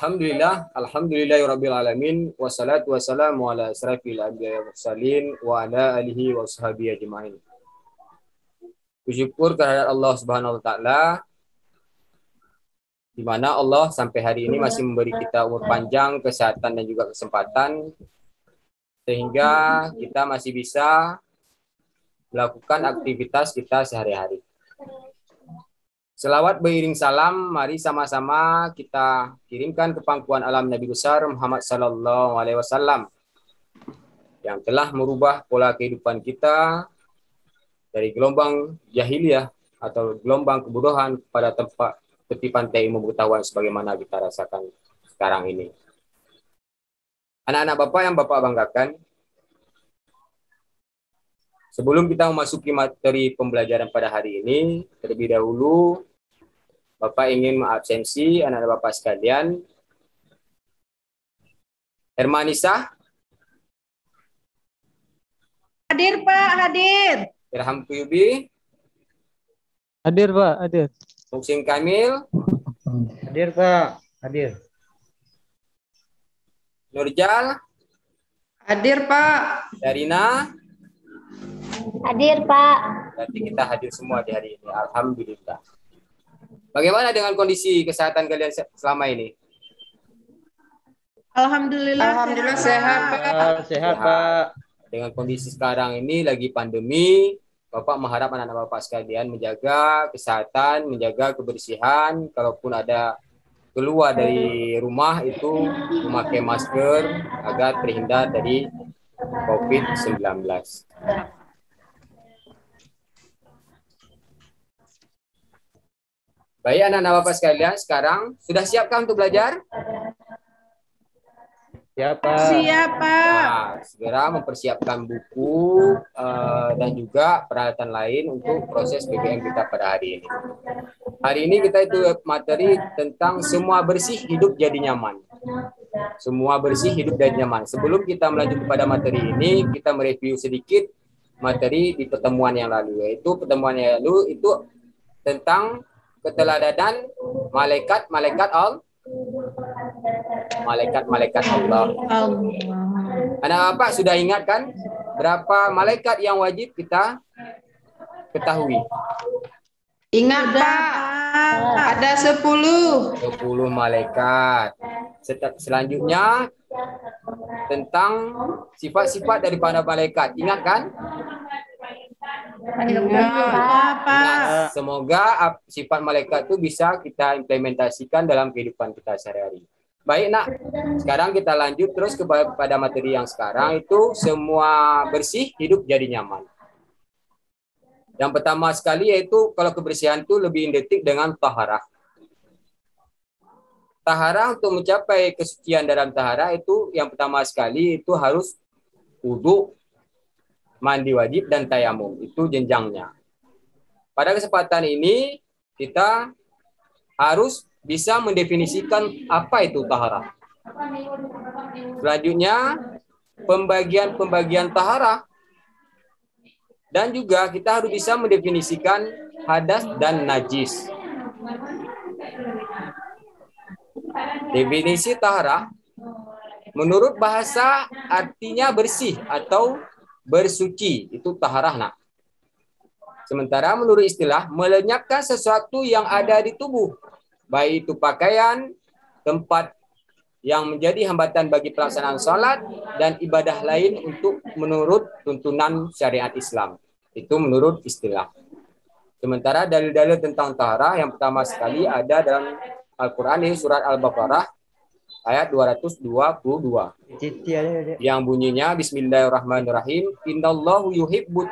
Alhamdulillahirabbil alamin wassalatu wassalamu ala asrafil anbiya'i wal mursalin wa ala alihi wa sahbihi ajmain. Bersyukur kehadirat Allah Subhanahu wa taala di mana Allah sampai hari ini masih memberi kita umur panjang, kesehatan dan juga kesempatan sehingga kita masih bisa melakukan aktivitas kita sehari-hari. Selawat beriring salam, mari sama-sama kita kirimkan ke pangkuan alam Nabi besar Muhammad sallallahu alaihi wasallam yang telah merubah pola kehidupan kita dari gelombang jahiliyah atau gelombang kebodohan pada tempat tepi pantai ilmu pengetahuan sebagaimana kita rasakan sekarang ini. Anak-anak Bapak yang Bapak banggakan, sebelum kita memasuki materi pembelajaran pada hari ini, terlebih dahulu Bapak ingin mengabsensi anak-anak Bapak sekalian. Hermanisa? Hadir Pak, hadir. Irham Kuyubi? Hadir Pak, hadir. Muksin Kamil? Hadir Pak, hadir. Nurjal? Hadir Pak. Darina? Hadir Pak. Berarti kita hadir semua di hari ini. Alhamdulillah. Bagaimana dengan kondisi kesehatan kalian selama ini? Alhamdulillah sehat Pak. Sehat Pak. Dengan kondisi sekarang ini lagi pandemi, Bapak mengharap anak-anak Bapak sekalian menjaga kesehatan, menjaga kebersihan. Kalaupun ada keluar dari rumah itu memakai masker agar terhindar dari COVID-19. Baik anak-anak Bapak sekalian, sekarang sudah siapkah untuk belajar? Siapa? Siapa? Nah, segera mempersiapkan buku dan juga peralatan lain untuk proses PBM kita pada hari ini. Hari ini kita itu materi tentang semua bersih hidup jadi nyaman. Semua bersih hidup jadi nyaman. Sebelum kita melanjut kepada materi ini, kita mereview sedikit materi di pertemuan yang lalu. Yaitu pertemuan yang lalu itu tentang keteladanan malaikat-malaikat Allah. Malaikat-malaikat Allah. Anak Bapak sudah ingat kan berapa malaikat yang wajib kita ketahui? Ingat Pak. Ada 10. 10 malaikat. Selanjutnya tentang sifat-sifat daripada malaikat. Ingat kan? Ingat. Semoga sifat malaikat itu bisa kita implementasikan dalam kehidupan kita sehari-hari. Baik nak, sekarang kita lanjut terus kepada materi yang sekarang itu semua bersih hidup jadi nyaman. Yang pertama sekali yaitu kalau kebersihan itu lebih identik dengan taharah. Taharah untuk mencapai kesucian dalam taharah itu yang pertama sekali itu harus wudu, mandi wajib dan tayamum. Itu jenjangnya. Pada kesempatan ini kita harus bisa mendefinisikan apa itu taharah. Selanjutnya pembagian taharah. Dan juga kita harus bisa mendefinisikan hadas dan najis. Definisi taharah menurut bahasa artinya bersih atau bersuci, itu taharah nak. Sementara menurut istilah melenyapkan sesuatu yang ada di tubuh, baik itu pakaian, tempat yang menjadi hambatan bagi pelaksanaan salat dan ibadah lain untuk menurut tuntunan syariat Islam. Itu menurut istilah. Sementara dalil-dalil tentang taharah yang pertama sekali ada dalam Al-Qur'an ini surat Al-Baqarah ayat 222. Yang bunyinya bismillahirrahmanirrahim. Innallahu yuhibbut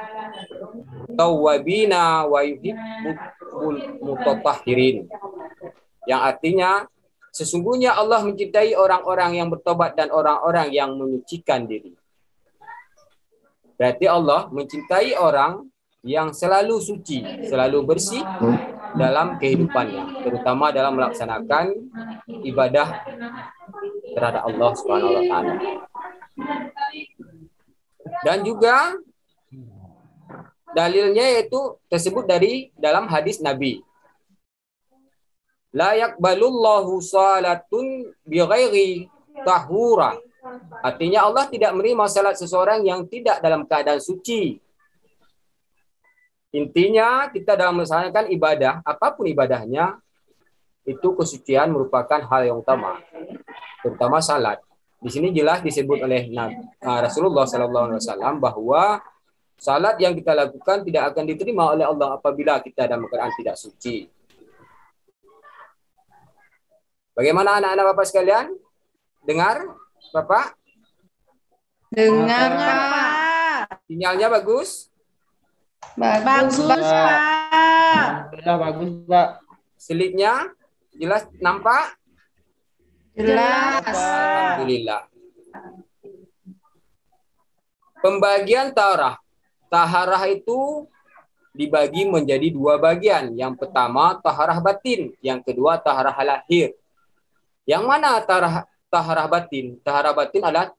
tawwabina wa yuhibbul mutatahhirin. Yang artinya sesungguhnya Allah mencintai orang-orang yang bertobat dan orang-orang yang menyucikan diri. Berarti Allah mencintai orang yang selalu suci, selalu bersih dalam kehidupannya, terutama dalam melaksanakan ibadah terhadap Allah Subhanahu wa taala. Dan juga dalilnya yaitu tersebut dari dalam hadis Nabi. La yaqbalullahu salatun bighairi tahura. Artinya Allah tidak menerima salat seseorang yang tidak dalam keadaan suci. Intinya kita dalam melaksanakan ibadah, apapun ibadahnya, itu kesucian merupakan hal yang utama, terutama salat. Di sini jelas disebut oleh Rasulullah SAW bahwa salat yang kita lakukan tidak akan diterima oleh Allah apabila kita dalam keadaan tidak suci. Bagaimana anak-anak Bapak sekalian? Dengar, Bapak? Dengar, Pak. Sinyalnya bagus? Bagus, Pak. Alhamdulillah bagus, Pak. Slide-nya jelas nampak? Jelas. Alhamdulillah. Pembagian taharah. Taharah itu dibagi menjadi dua bagian. Yang pertama taharah batin, yang kedua taharah lahir. Yang mana taharah batin? Taharah batin adalah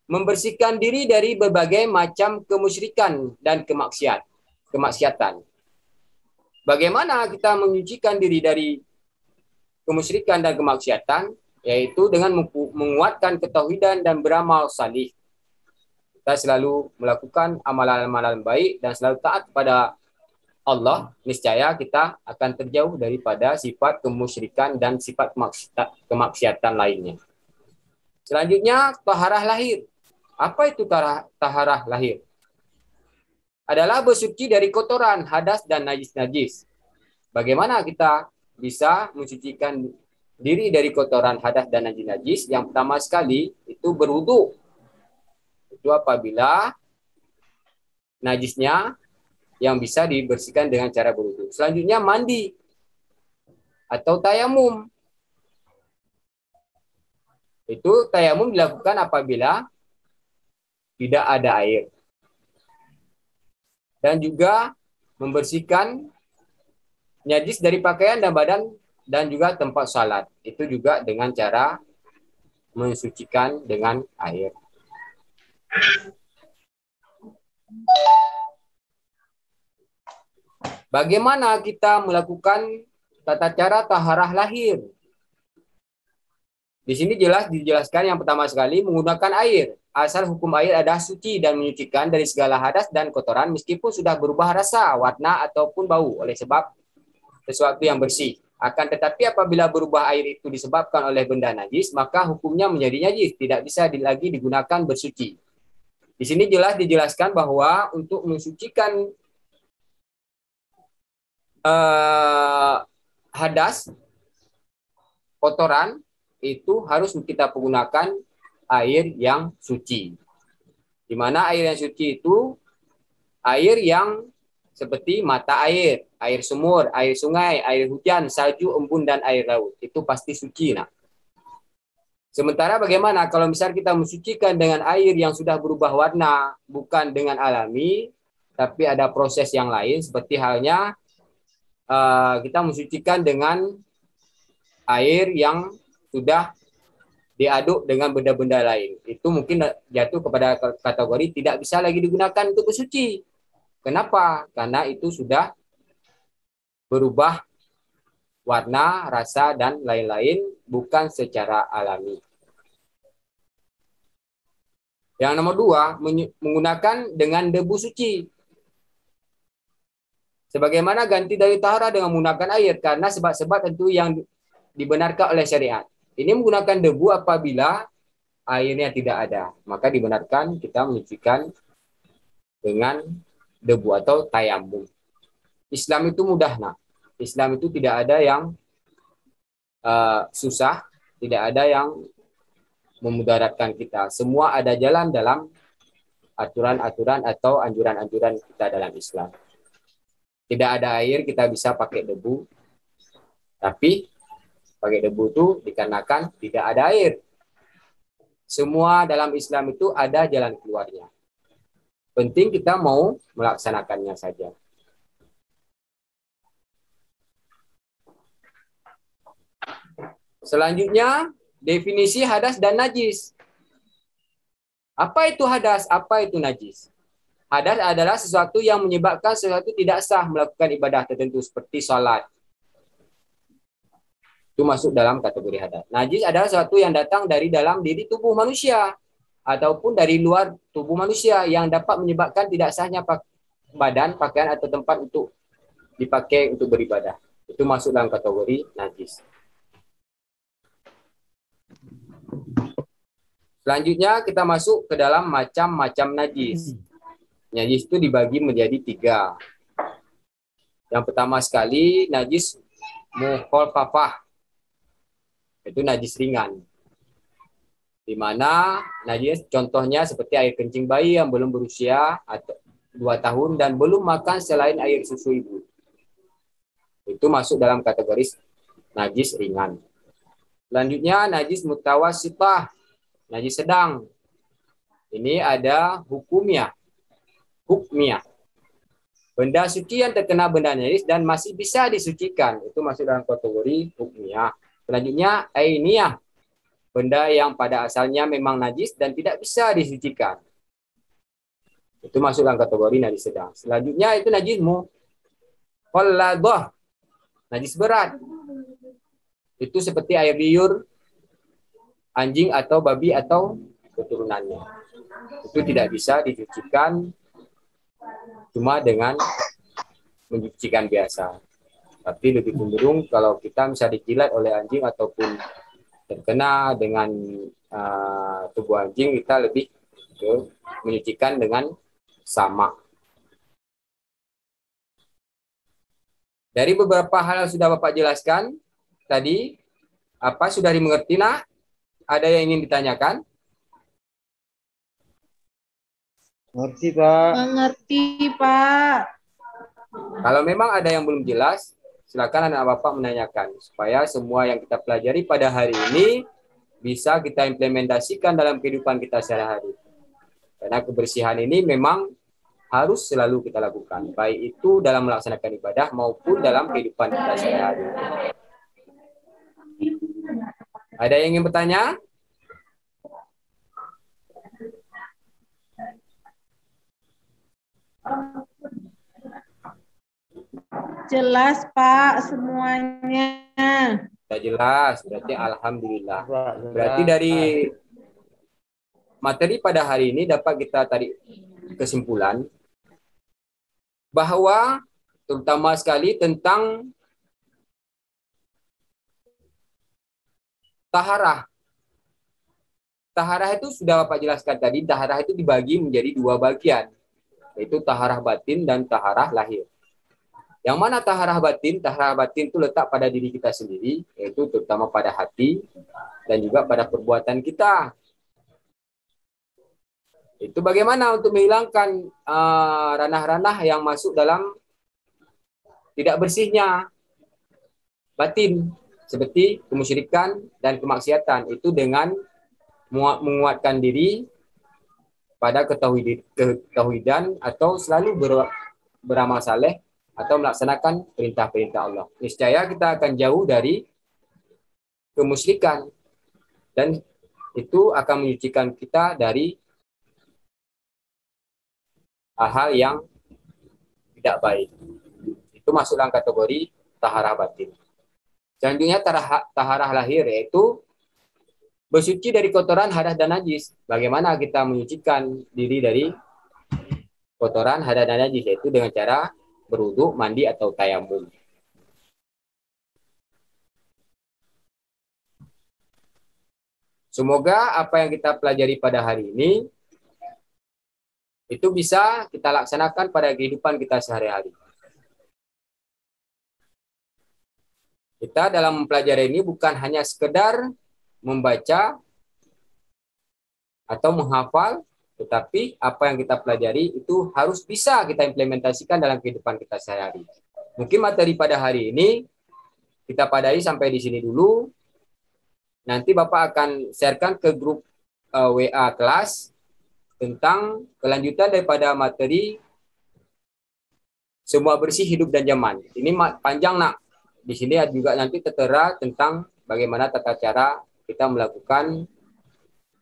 membersihkan diri dari berbagai macam kemusyrikan dan kemaksiatan. Bagaimana kita menyucikan diri dari kemusyrikan dan kemaksiatan? Yaitu dengan menguatkan ketauhidan dan beramal salih. Kita selalu melakukan amalan-amalan baik dan selalu taat kepada Allah, niscaya kita akan terjauh daripada sifat kemusyrikan dan sifat kemaksiatan lainnya. Selanjutnya, taharah lahir. Apa itu taharah lahir? Adalah bersuci dari kotoran, hadas, dan najis-najis. Bagaimana kita bisa mensucikan diri dari kotoran, hadas, dan najis-najis? Yang pertama sekali, itu berwudu. Itu apabila najisnya yang bisa dibersihkan dengan cara berwudu. Selanjutnya mandi atau tayamum. Itu tayamum dilakukan apabila tidak ada air. Dan juga membersihkan najis dari pakaian dan badan dan juga tempat salat. Itu juga dengan cara mensucikan dengan air. Bagaimana kita melakukan tata cara taharah lahir? Di sini dijelaskan yang pertama sekali menggunakan air. Asal hukum air adalah suci dan menyucikan dari segala hadas dan kotoran meskipun sudah berubah rasa, warna ataupun bau oleh sebab sesuatu yang bersih. Akan tetapi apabila berubah air itu disebabkan oleh benda najis, maka hukumnya menjadi najis, tidak bisa lagi digunakan bersuci. Di sini jelas dijelaskan bahwa untuk mensucikan hadas, kotoran, itu harus kita menggunakan air yang suci. Di mana air yang suci itu air yang seperti mata air, air sumur, air sungai, air hujan, salju, embun, dan air laut. Itu pasti suci. Nah. Sementara bagaimana kalau misal kita mensucikan dengan air yang sudah berubah warna, bukan dengan alami, tapi ada proses yang lain, seperti halnya kita mensucikan dengan air yang sudah diaduk dengan benda-benda lain. Itu mungkin jatuh kepada kategori tidak bisa lagi digunakan untuk bersuci. Kenapa? Karena itu sudah berubah warna, rasa, dan lain-lain, bukan secara alami. Yang nomor 2, menggunakan dengan debu suci. Sebagaimana ganti dari taharah dengan menggunakan air, karena sebab-sebab tentu yang dibenarkan oleh syariat. Ini menggunakan debu apabila airnya tidak ada. Maka dibenarkan kita menyucikan dengan debu atau tayamum. Islam itu mudah, nah. Islam itu tidak ada yang susah, tidak ada yang memudaratkan kita. Semua ada jalan dalam aturan-aturan atau anjuran-anjuran kita dalam Islam. Tidak ada air, kita bisa pakai debu. Tapi pakai debu itu dikarenakan tidak ada air. Semua dalam Islam itu ada jalan keluarnya. Penting kita mau melaksanakannya saja. Selanjutnya, definisi hadas dan najis. Apa itu hadas? Apa itu najis? Hadas adalah sesuatu yang menyebabkan sesuatu tidak sah melakukan ibadah tertentu seperti salat. Itu masuk dalam kategori hadas. Najis adalah sesuatu yang datang dari dalam diri tubuh manusia ataupun dari luar tubuh manusia yang dapat menyebabkan tidak sahnya badan, pakaian atau tempat untuk dipakai untuk beribadah. Itu masuk dalam kategori najis. Selanjutnya kita masuk ke dalam macam-macam najis. Najis itu dibagi menjadi 3. Yang pertama sekali najis mukhalafah. Itu najis ringan. Di mana najis contohnya seperti air kencing bayi yang belum berusia atau 2 tahun dan belum makan selain air susu ibu. Itu masuk dalam kategori najis ringan. Selanjutnya najis mutawassithah, najis sedang. Ini ada hukmiyah. Benda suci yang terkena benda najis dan masih bisa disucikan. Itu masuk dalam kategori hukmiyah. Selanjutnya ainiyah. Benda yang pada asalnya memang najis dan tidak bisa disucikan. Itu masuk dalam kategori najis sedang. Selanjutnya itu najis mukhalladah. Najis berat. Itu seperti air liur, anjing atau babi atau keturunannya. Itu tidak bisa dicucikan cuma dengan mencucikan biasa. Tapi lebih cenderung kalau kita bisa dijilat oleh anjing ataupun terkena dengan tubuh anjing, kita lebih menyucikan dengan sama. Dari beberapa hal yang sudah Bapak jelaskan tadi, apa sudah dimengerti, nak? Ada yang ingin ditanyakan? Ngerti, Pak. Mengerti, Pak. Kalau memang ada yang belum jelas, silakan anak Bapak menanyakan supaya semua yang kita pelajari pada hari ini bisa kita implementasikan dalam kehidupan kita sehari-hari. Karena kebersihan ini memang harus selalu kita lakukan, baik itu dalam melaksanakan ibadah maupun dalam kehidupan kita sehari-hari. Ada yang ingin bertanya? Jelas, Pak, semuanya. Sudah jelas, berarti alhamdulillah. Pak, Berarti dari materi pada hari ini dapat kita tarik kesimpulan bahwa terutama sekali tentang taharah. Taharah itu sudah Bapak jelaskan tadi, taharah itu dibagi menjadi 2 bagian, yaitu taharah batin dan taharah lahir. Yang mana taharah batin? Taharah batin itu letak pada diri kita sendiri, yaitu terutama pada hati dan juga pada perbuatan kita. Itu bagaimana untuk menghilangkan ranah-ranah yang masuk dalam tidak bersihnya batin, seperti kemusyrikan dan kemaksiatan. Itu dengan menguatkan diri pada ketauhidan atau selalu beramal saleh atau melaksanakan perintah-perintah Allah. Niscaya kita akan jauh dari kemusyrikan dan itu akan menyucikan kita dari hal-hal yang tidak baik. Itu masuk dalam kategori taharah batin. Selanjutnya taharah lahir, yaitu bersuci dari kotoran, hadas dan najis. Bagaimana kita menyucikan diri dari kotoran, hadas dan najis, yaitu dengan cara berwudu, mandi atau tayamum. Semoga apa yang kita pelajari pada hari ini itu bisa kita laksanakan pada kehidupan kita sehari-hari. Kita dalam mempelajari ini bukan hanya sekedar membaca atau menghafal, tetapi apa yang kita pelajari itu harus bisa kita implementasikan dalam kehidupan kita sehari-hari. Mungkin materi pada hari ini kita padai sampai di sini dulu. Nanti Bapak akan sharekan ke grup WA kelas tentang kelanjutan daripada materi semua bersih hidup dan nyaman. Ini panjang, nak. Di sini juga nanti tertera tentang bagaimana tata cara kita melakukan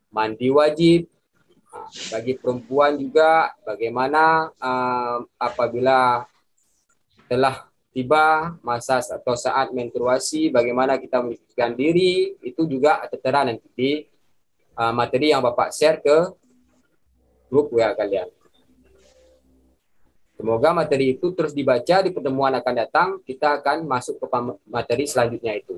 mandi wajib. Bagi perempuan juga bagaimana apabila telah tiba masa atau saat menstruasi, bagaimana kita mencucikan diri, itu juga tertera nanti di materi yang Bapak share ke grup WA kalian. Semoga materi itu terus dibaca di pertemuan akan datang, kita akan masuk ke materi selanjutnya itu.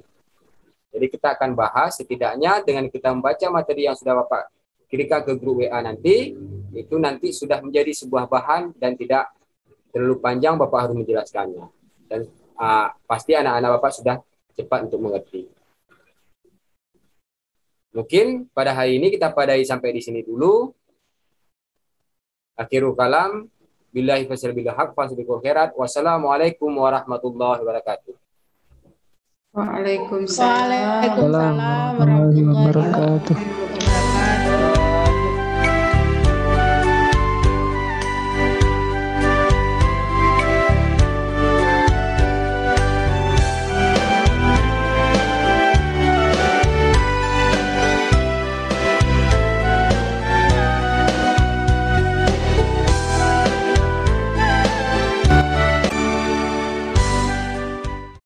Jadi kita akan bahas setidaknya dengan kita membaca materi yang sudah Bapak kirimkan ke grup WA nanti, itu nanti sudah menjadi sebuah bahan dan tidak terlalu panjang Bapak harus menjelaskannya. Dan pasti anak-anak Bapak sudah cepat untuk mengerti. Mungkin pada hari ini kita padai sampai di sini dulu. Akhirul kalam, billahi fasal billah haq fasbiqul khairat. Wassalamualaikum warahmatullahi wabarakatuh. Waalaikumsalam warahmatullahi wabarakatuh.